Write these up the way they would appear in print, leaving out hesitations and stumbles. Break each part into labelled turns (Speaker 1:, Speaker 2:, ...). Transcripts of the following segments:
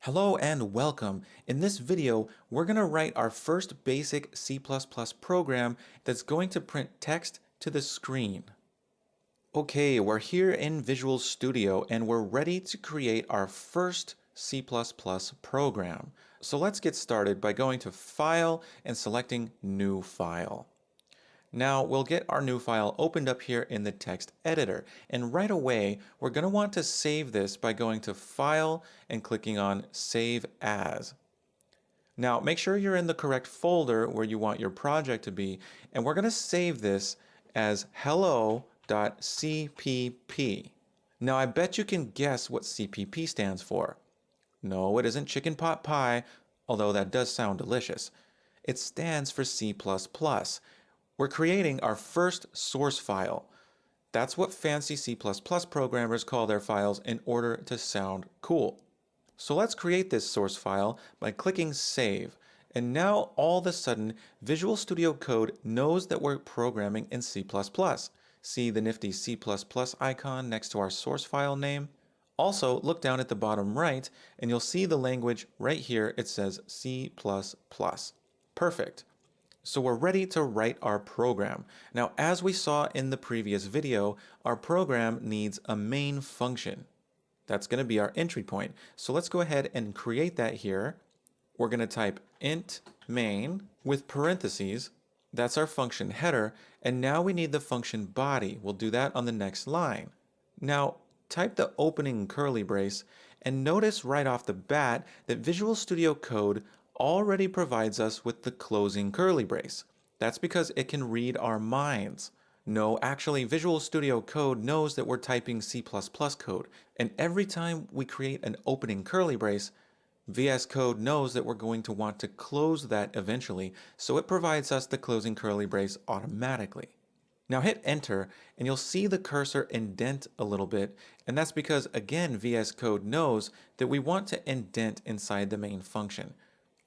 Speaker 1: Hello and welcome. In this video, we're going to write our first basic C++ program that's going to print text to the screen. Okay, we're here in Visual Studio and we're ready to create our first C++ program. So let's get started by going to File and selecting New File. Now we'll get our new file opened up here in the text editor, and right away we're going to want to save this by going to File and clicking on Save As. Now make sure you're in the correct folder where you want your project to be, and we're going to save this as hello.cpp. Now I bet you can guess what CPP stands for. No, it isn't chicken pot pie, although that does sound delicious. It stands for C++. We're creating our first source file. That's what fancy C++ programmers call their files in order to sound cool. So let's create this source file by clicking Save. And now all of a sudden, Visual Studio Code knows that we're programming in C++. See the nifty C++ icon next to our source file name? Also, look down at the bottom right, and you'll see the language right here. It says C++. Perfect. So we're ready to write our program. Now, as we saw in the previous video, our program needs a main function. That's going to be our entry point. So let's go ahead and create that here. We're going to type int main with parentheses. That's our function header. And now we need the function body. We'll do that on the next line. Now, type the opening curly brace and notice right off the bat that Visual Studio Code already provides us with the closing curly brace. That's because it can read our minds. No, actually, Visual Studio Code knows that we're typing C++ code, and every time we create an opening curly brace, VS Code knows that we're going to want to close that eventually, so it provides us the closing curly brace automatically. Now hit enter and you'll see the cursor indent a little bit, and that's because again VS Code knows that we want to indent inside the main function.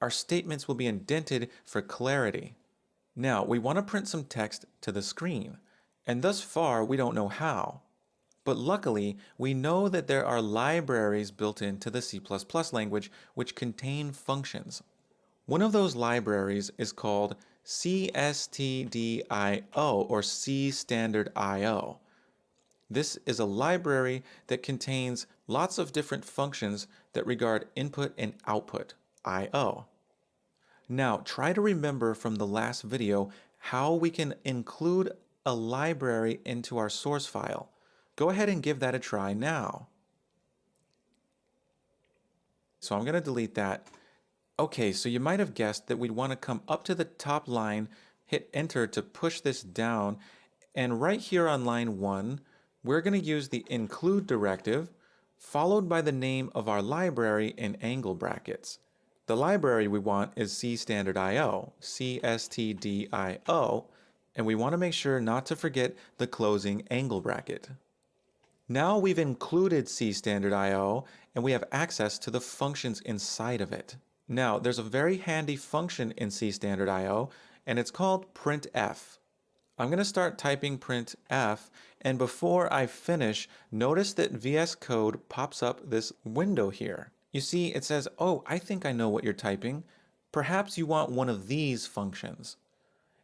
Speaker 1: Our statements will be indented for clarity. Now, we want to print some text to the screen, and thus far we don't know how. But luckily, we know that there are libraries built into the C++ language which contain functions. One of those libraries is called CSTDIO, or C Standard IO. This is a library that contains lots of different functions that regard input and output, I/O. Now, try to remember from the last video how we can include a library into our source file. Go ahead and give that a try now. So I'm going to delete that. Okay, so you might have guessed that we'd want to come up to the top line, hit enter to push this down, and right here on line 1, we're going to use the include directive, followed by the name of our library in angle brackets. The library we want is C Standard IO, CSTDIO, and we want to make sure not to forget the closing angle bracket. Now we've included C Standard IO and we have access to the functions inside of it. Now there's a very handy function in C Standard IO and it's called printf. I'm going to start typing printf, and before I finish, notice that VS Code pops up this window here. You see, it says, oh, I think I know what you're typing. Perhaps you want one of these functions.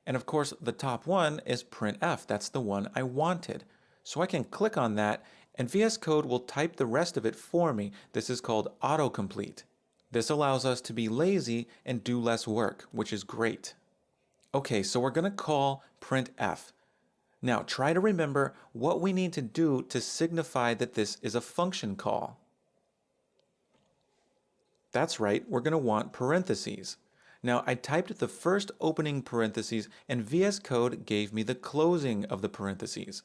Speaker 1: And of course, the top one is printf. That's the one I wanted. So I can click on that, and VS Code will type the rest of it for me. This is called autocomplete. This allows us to be lazy and do less work, which is great. Okay, so we're going to call printf. Now, try to remember what we need to do to signify that this is a function call. That's right, we're going to want parentheses. Now, I typed the first opening parentheses and VS Code gave me the closing of the parentheses.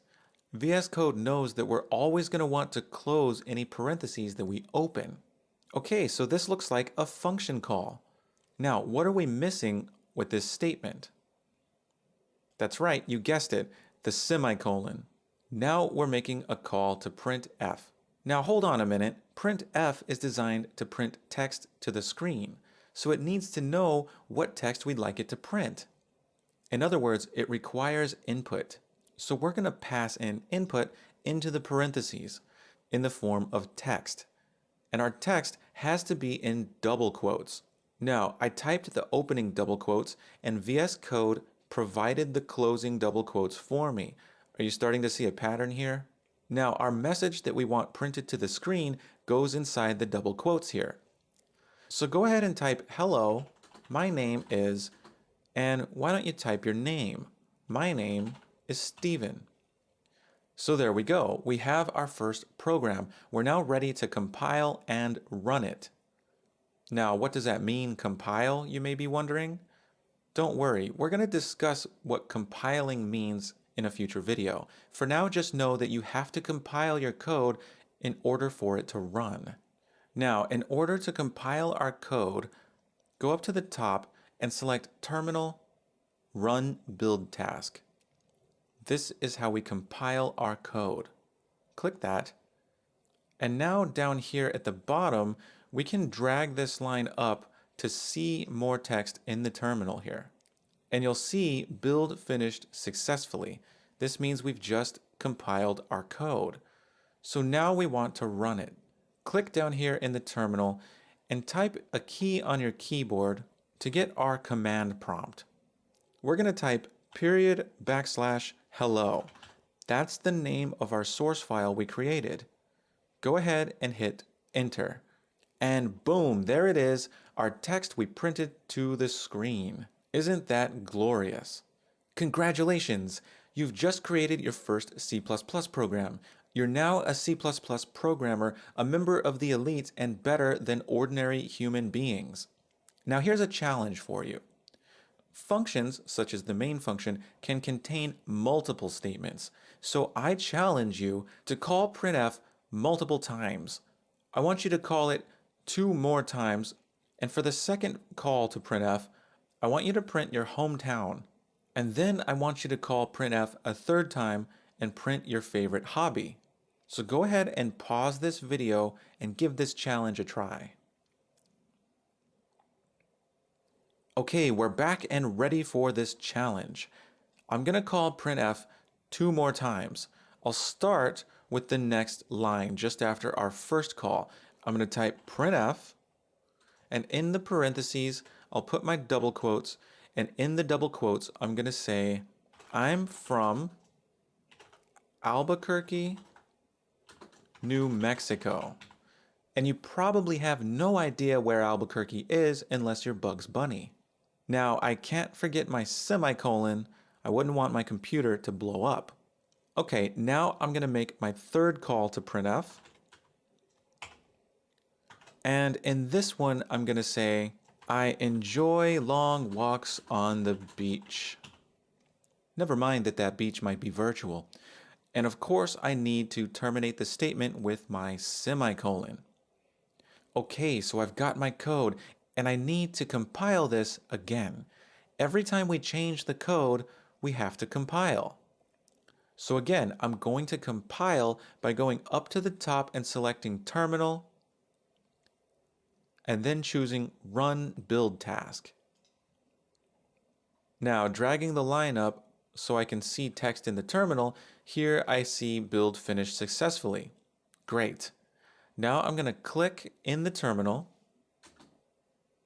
Speaker 1: VS Code knows that we're always going to want to close any parentheses that we open. Okay, so this looks like a function call. Now, what are we missing with this statement? That's right, you guessed it, the semicolon. Now we're making a call to printf. Now hold on a minute. Printf is designed to print text to the screen, so it needs to know what text we'd like it to print. In other words, it requires input. So we're going to pass in input into the parentheses in the form of text. And our text has to be in double quotes. Now, I typed the opening double quotes and VS Code provided the closing double quotes for me. Are you starting to see a pattern here? Now, our message that we want printed to the screen goes inside the double quotes here. So go ahead and type, hello, my name is, and why don't you type your name? My name is Steven. So there we go. We have our first program. We're now ready to compile and run it. Now, what does that mean, compile, you may be wondering? Don't worry, we're going to discuss what compiling means in a future video. For now, just know that you have to compile your code in order for it to run. Now, in order to compile our code, go up to the top and select Terminal, Run Build Task. This is how we compile our code. Click that. And now down here at the bottom, we can drag this line up to see more text in the terminal here. And you'll see build finished successfully. This means we've just compiled our code. So now we want to run it. Click down here in the terminal and type a key on your keyboard to get our command prompt. We're going to type !/hello. That's the name of our source file we created. Go ahead and hit enter. And boom, there it is, our text we printed to the screen. Isn't that glorious? Congratulations! You've just created your first C++ program. You're now a C++ programmer, a member of the elite and better than ordinary human beings. Now here's a challenge for you. Functions, such as the main function, can contain multiple statements. So I challenge you to call printf multiple times. I want you to call it 2 more times, and for the second call to printf, I want you to print your hometown. And then I want you to call printf a 3rd time and print your favorite hobby. So go ahead and pause this video and give this challenge a try. Okay, we're back and ready for this challenge. I'm going to call printf 2 more times. I'll start with the next line just after our first call. I'm going to type printf, and in the parentheses, I'll put my double quotes, and in the double quotes, I'm going to say, I'm from Albuquerque, New Mexico. And you probably have no idea where Albuquerque is unless you're Bugs Bunny. Now, I can't forget my semicolon. I wouldn't want my computer to blow up. Okay, now I'm going to make my 3rd call to printf. And in this one, I'm going to say, I enjoy long walks on the beach. Never mind that that beach might be virtual. And of course, I need to terminate the statement with my semicolon. Okay, so I've got my code, and I need to compile this again. Every time we change the code, we have to compile. So again, I'm going to compile by going up to the top and selecting Terminal, and then choosing Run Build Task. Now, dragging the line up so I can see text in the terminal, here I see build finished successfully. Great. Now I'm going to click in the terminal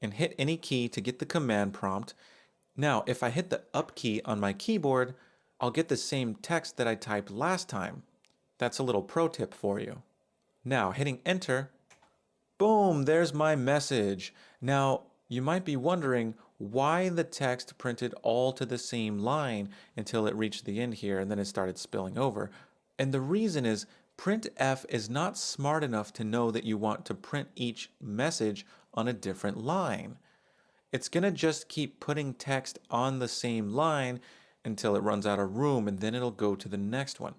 Speaker 1: and hit any key to get the command prompt. Now, if I hit the up key on my keyboard, I'll get the same text that I typed last time. That's a little pro tip for you. Now, hitting enter, boom, there's my message. Now, you might be wondering why the text printed all to the same line until it reached the end here and then it started spilling over. And the reason is printf is not smart enough to know that you want to print each message on a different line. It's going to just keep putting text on the same line until it runs out of room, and then it'll go to the next one.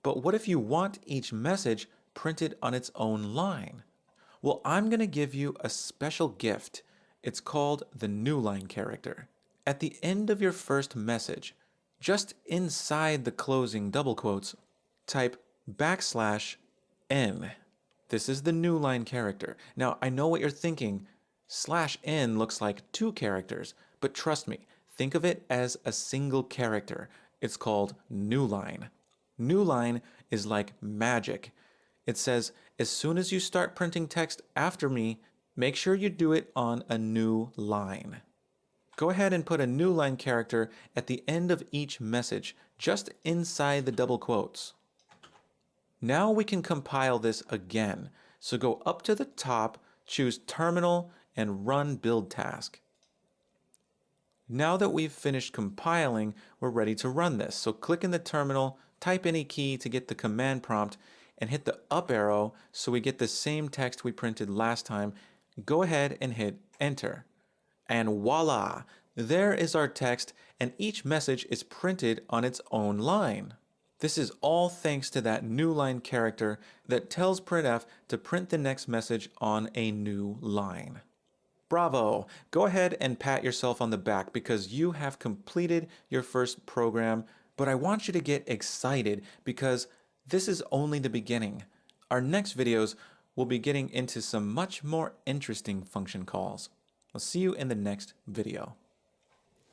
Speaker 1: But what if you want each message printed on its own line? Well, I'm going to give you a special gift. It's called the newline character. At the end of your first message, just inside the closing double quotes, type \n. This is the newline character. Now, I know what you're thinking. /n looks like 2 characters, but trust me, think of it as a single character. It's called newline. Newline is like magic. It says, as soon as you start printing text after me, make sure you do it on a new line. Go ahead and put a new line character at the end of each message, just inside the double quotes. Now we can compile this again. So go up to the top, choose Terminal, and run build task. Now that we've finished compiling, we're ready to run this. So click in the terminal, type any key to get the command prompt, and hit the up arrow so we get the same text we printed last time. Go ahead and hit enter. And voila! There is our text, and each message is printed on its own line. This is all thanks to that new line character that tells printf to print the next message on a new line. Bravo! Go ahead and pat yourself on the back because you have completed your first program, but I want you to get excited because this is only the beginning. Our next videos will be getting into some much more interesting function calls. I'll see you in the next video.